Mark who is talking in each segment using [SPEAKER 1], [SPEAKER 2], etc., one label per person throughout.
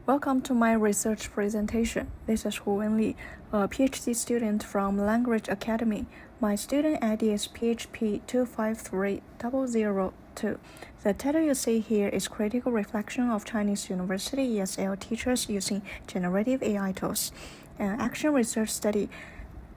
[SPEAKER 1] Welcome to my research presentation. This is Hu Wenli, a PhD student from Language Academy. My student ID is PHP 253002. The title you see here is Critical Reflection of Chinese University ESL Teachers Using Generative AI Tools, an action research study.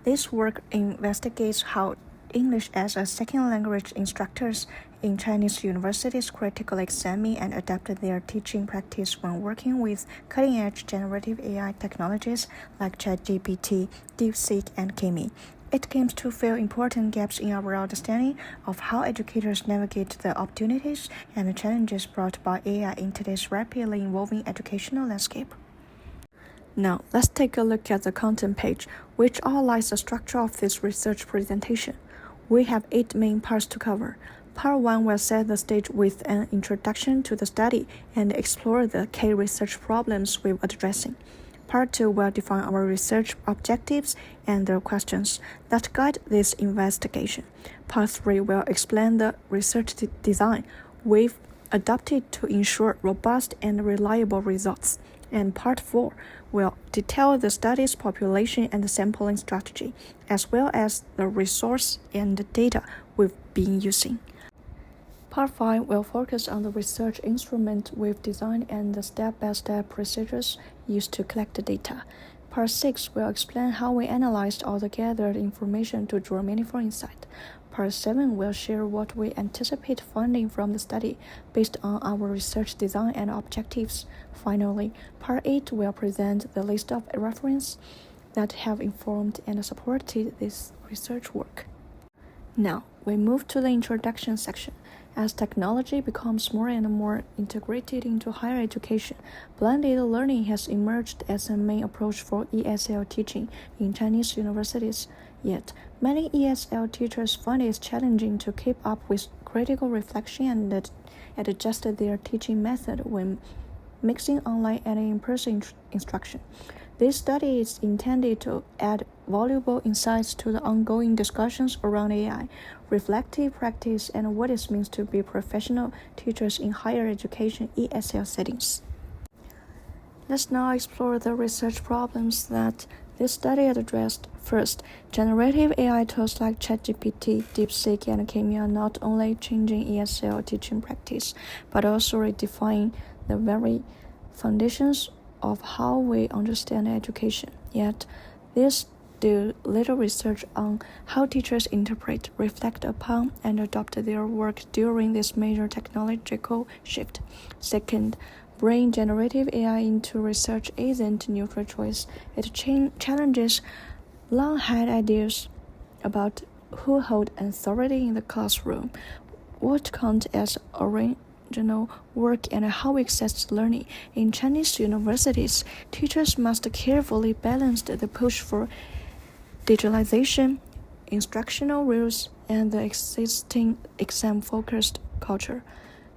[SPEAKER 1] This work investigates how English as a second language instructors in Chinese universities critically examine and adapt their teaching practice when working with cutting-edge generative AI technologies like ChatGPT, DeepSeek, and Kimi. It aims to fill important gaps in our understanding of how educators navigate the opportunities and challenges brought by AI in today's rapidly evolving educational landscape. Now, let's take a look at the content page, which outlines the structure of this research presentation. We have 8 main parts to cover. Part 1 will set the stage with an introduction to the study and explore the key research problems we're addressing. Part 2 will define our research objectives and the questions that guide this investigation. Part 3 will explain the research design we've adopted to ensure robust and reliable results. And Part 4 will detail the study's population and sampling strategy, as well as the resource and data we've been using. Part 5 will focus on the research instrument we've designed and the step-by-step procedures used to collect the data. Part 6 will explain how we analyzed all the gathered information to draw meaningful insight. Part 7 will share what we anticipate finding from the study based on our research design and objectives. Finally, Part 8 will present the list of references that have informed and supported this research work. Now, we move to the introduction section. As technology becomes more and more integrated into higher education, blended learning has emerged as a main approach for ESL teaching in Chinese universities. Yet, many ESL teachers find it challenging to keep up with critical reflection and adjust their teaching method when mixing online and in-person instruction. This study is intended to add valuable insights to the ongoing discussions around AI, reflective practice, and what it means to be professional teachers in higher education ESL settings. Let's now explore the research problems that this study addressed. First, generative AI tools like ChatGPT, DeepSeek, and Kimi are not only changing ESL teaching practice, but also redefining the very foundations of how we understand education. Yet, these do little research on how teachers interpret, reflect upon, and adopt their work during this major technological shift. Second, bringing generative AI into research isn't a neutral choice. It challenges long-held ideas about who holds authority in the classroom, what counts as original work, and how we access learning. In Chinese universities, teachers must carefully balance the push for digitalization, instructional rules, and the existing exam-focused culture.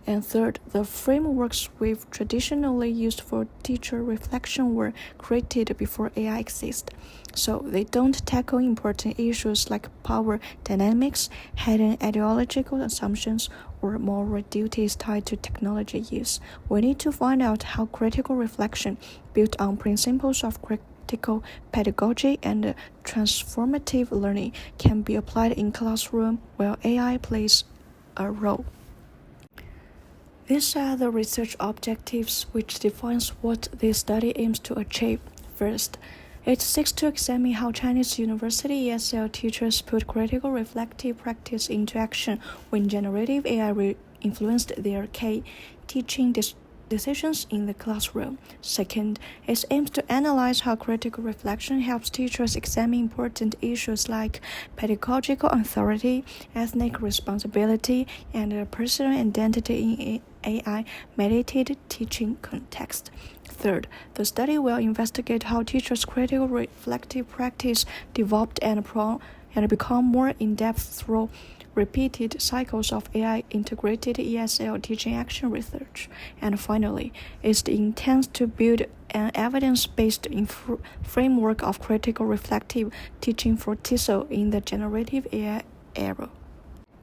[SPEAKER 1] And third, the frameworks we've traditionally used for teacher reflection were created before AI existed, so they don't tackle important issues like power dynamics, hidden ideological assumptions, or moral duties tied to technology use. We need to find out how critical reflection, built on principles of critical pedagogy and transformative learning, can be applied in classroom while AI plays a role. These are the research objectives which defines what this study aims to achieve. First, it seeks to examine how Chinese university ESL teachers put critical reflective practice into action when generative AI influenced their key teaching decisions in the classroom. Second, it aims to analyze how critical reflection helps teachers examine important issues like pedagogical authority, ethnic responsibility, and personal identity in AI-mediated teaching context. Third, the study will investigate how teachers' critical reflective practice developed and become more in-depth through repeated cycles of AI-integrated ESL teaching action research. And finally, it intends to build an evidence-based framework of critical reflective teaching for TESOL in the generative AI era.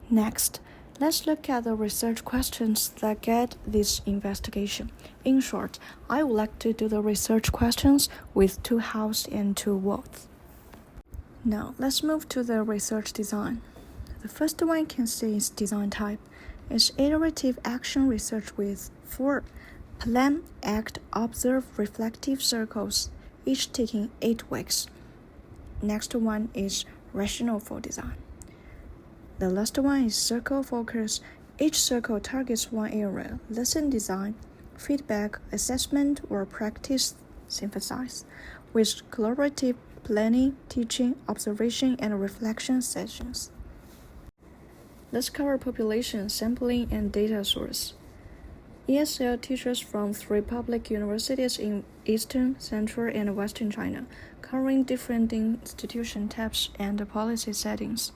[SPEAKER 1] Next, Let's look at the research questions that get this investigation. In short, I would like to do the research questions with 2 hows and 2 whats. Now, let's move to the research design. The first one you can see is design type. It's iterative action research with 4 plan, act, observe, reflective circles, each taking 8 weeks. Next one is rational for design. The last one is circle focus. Each circle targets one area: lesson design, feedback, assessment, or practice synthesis, with collaborative planning, teaching, observation, and reflection sessions. Let's cover population, sampling, and data source. ESL teachers from 3 public universities in Eastern, Central, and Western China, covering different institution types and policy settings.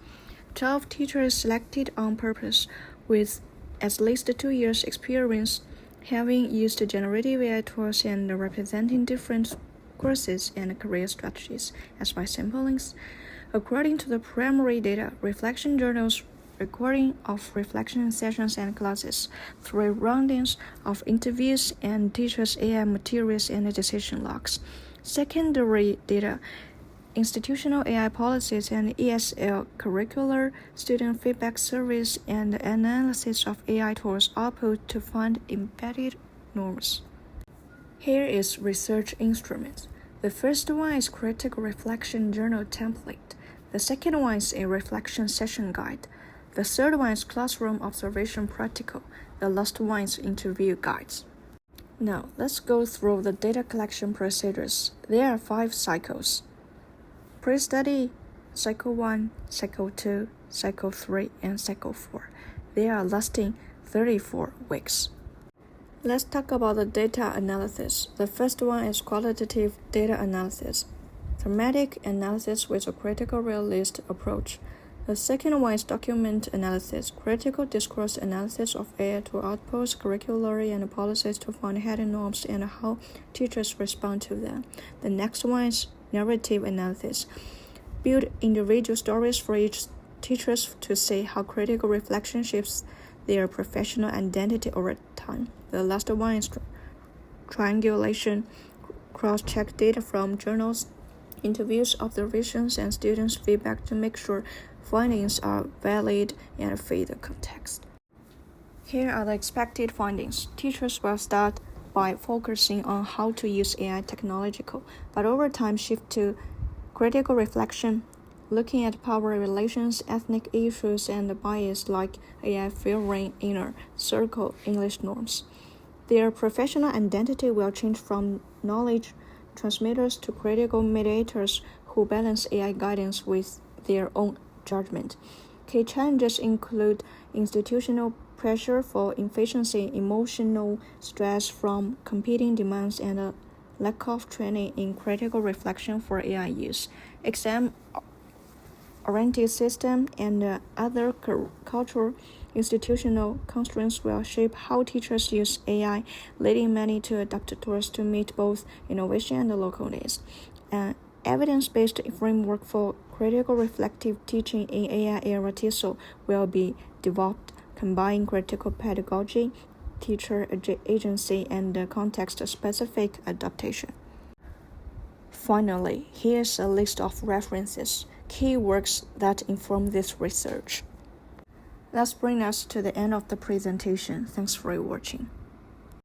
[SPEAKER 1] 12 teachers selected on purpose with at least 2 years experience, having used generative AI tools and representing different courses and career strategies as by samplings. According to the primary data, reflection journals, recording of reflection sessions and classes, 3 roundings of interviews, and teachers' AI materials and decision logs. Secondary data, institutional AI policies and ESL curricular student feedback surveys and analysis of AI tools output to find embedded norms. Here is research instruments. The first one is critical reflection journal template. The second one is a reflection session guide. The third one is classroom observation practical. The last one is interview guides. Now, let's go through the data collection procedures. There are 5 cycles: pre-study, cycle 1, cycle 2, cycle 3, and cycle 4. They are lasting 34 weeks. Let's talk about the data analysis. The first one is qualitative data analysis, thematic analysis with a critical realist approach. The second one is document analysis, critical discourse analysis of AI to outputs, curricular and policies to find hidden norms and how teachers respond to them. The next one is narrative analysis, build individual stories for each teacher to see how critical reflection shapes their professional identity over time. The last one is triangulation, cross-check data from journals, interviews, observations, and students' feedback to make sure findings are valid and fit the context. Here are the expected findings. Teachers will start by focusing on how to use AI technological, but over time shift to critical reflection, looking at power relations, ethnic issues, and bias like AI favoring inner circle English norms. Their professional identity will change from knowledge transmitters to critical mediators who balance AI guidance with their own judgment. Key challenges include institutional pressure for efficiency, emotional stress from competing demands, and a lack of training in critical reflection for AI use. Exam-oriented system and other cultural institutional constraints will shape how teachers use AI, leading many to adopt tools to meet both innovation and local needs. An evidence-based framework for critical reflective teaching in AI era TESOL will be developed, combining critical pedagogy, teacher agency, and context-specific adaptation. Finally, here's a list of references, key works that inform this research. That brings us to the end of the presentation. Thanks for watching.